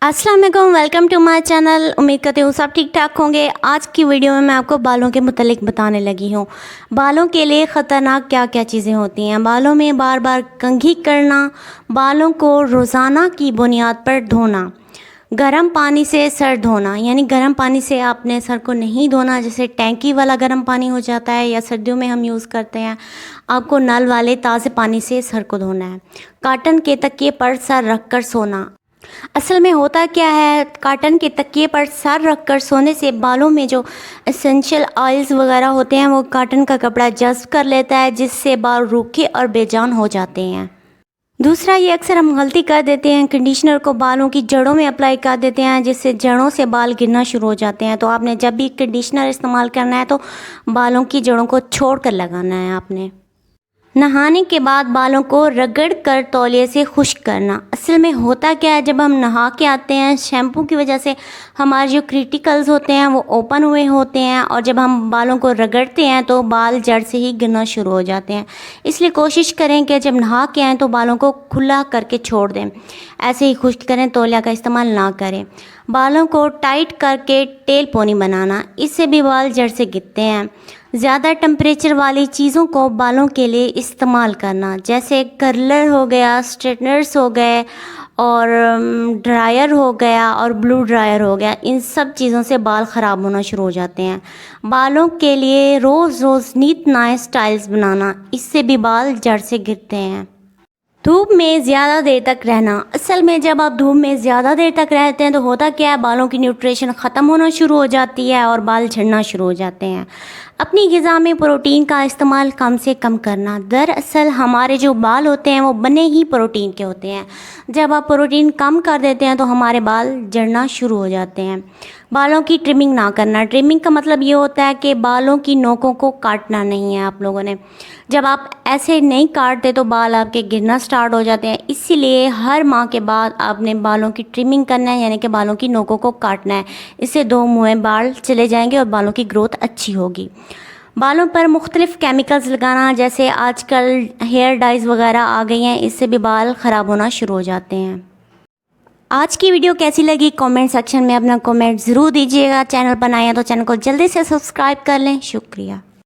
अस्सलाम वालेकुम, welcome to my channel. उम्मीद करती हूँ सब ठीक ठाक होंगे। आज की वीडियो में मैं आपको बालों के मुतालिक बताने लगी हूँ। बालों के लिए ख़तरनाक क्या क्या चीज़ें होती हैं। बालों में बार बार कंघी करना, बालों को रोज़ाना की बुनियाद पर धोना, गर्म पानी से सर धोना, यानी गर्म पानी से आपने सर को नहीं धोना, जैसे टैंकी वाला गर्म पानी हो जाता है या सर्दियों में हम यूज़ करते हैं। आपको नल वाले ताज़े पानी से सर को धोना है। काटन के तकिए पर सर रखकर सोना। असल में होता क्या है, कॉटन के तकिए पर सर रखकर सोने से बालों में जो एसेंशियल ऑयल्स वगैरह होते हैं वो कॉटन का कपड़ा जज़्ब कर लेता है, जिससे बाल रूखे और बेजान हो जाते हैं। दूसरा, ये अक्सर हम गलती कर देते हैं, कंडीशनर को बालों की जड़ों में अप्लाई कर देते हैं, जिससे जड़ों से बाल गिरना शुरू हो जाते हैं। तो आपने जब भी कंडीशनर इस्तेमाल करना है तो बालों की जड़ों को छोड़ कर लगाना है आपने। नहाने के बाद बालों को रगड़ कर तौलिए से खुश्क करना। असल में होता क्या है, जब हम नहा के आते हैं शैम्पू की वजह से हमारे जो क्रिटिकल्स होते हैं वो ओपन हुए होते हैं, और जब हम बालों को रगड़ते हैं तो बाल जड़ से ही गिरना शुरू हो जाते हैं। इसलिए कोशिश करें कि जब नहा के आएँ तो बालों को खुला करके छोड़ दें, ऐसे ही खुश्क करें, तौलिया का इस्तेमाल ना करें। बालों को टाइट करके टेल पोनी बनाना, इससे भी बाल जड़ से गिरते हैं। ज़्यादा टेम्परेचर वाली चीज़ों को बालों के लिए इस्तेमाल करना, जैसे कर्लर हो गया, स्ट्रेटनर्स हो गए, और ड्रायर हो गया, और ब्लू ड्रायर हो गया। इन सब चीज़ों से बाल ख़राब होना शुरू हो जाते हैं। बालों के लिए रोज़ रोज़ नीट नए स्टाइल्स बनाना, इससे भी बाल जड़ से गिरते हैं। धूप में ज़्यादा देर तक रहना। असल में जब आप धूप में ज़्यादा देर तक रहते हैं तो होता क्या है, बालों की न्यूट्रिशन ख़त्म होना शुरू हो जाती है और बाल झड़ना शुरू हो जाते हैं। अपनी ग़िज़ा में प्रोटीन का इस्तेमाल कम से कम करना। दरअसल हमारे जो बाल होते हैं वो बने ही प्रोटीन के होते हैं। जब आप प्रोटीन कम कर देते हैं तो हमारे बाल झड़ना शुरू हो जाते हैं। बालों की ट्रिमिंग ना करना। ट्रिमिंग का मतलब ये होता है कि बालों की नोकों को काटना नहीं है आप लोगों ने। जब आप ऐसे नहीं काटते तो बाल आपके गिरना स्टार्ट हो जाते हैं। इसीलिए हर माह के बाद आपने बालों की ट्रिमिंग करना है, यानी कि बालों की नोकों को काटना है। इससे 2 मुँह बाल चले जाएंगे और बालों की ग्रोथ अच्छी होगी। बालों पर मुख्तलिफ़ केमिकल्स लगाना, जैसे आजकल हेयर डाइज़ वगैरह आ गई हैं, इससे भी बाल ख़राब होना शुरू हो जाते हैं। आज की वीडियो कैसी लगी कमेंट सेक्शन में अपना कमेंट ज़रूर दीजिएगा। चैनल पर नए हैं तो चैनल को जल्दी से सब्सक्राइब कर लें। शुक्रिया।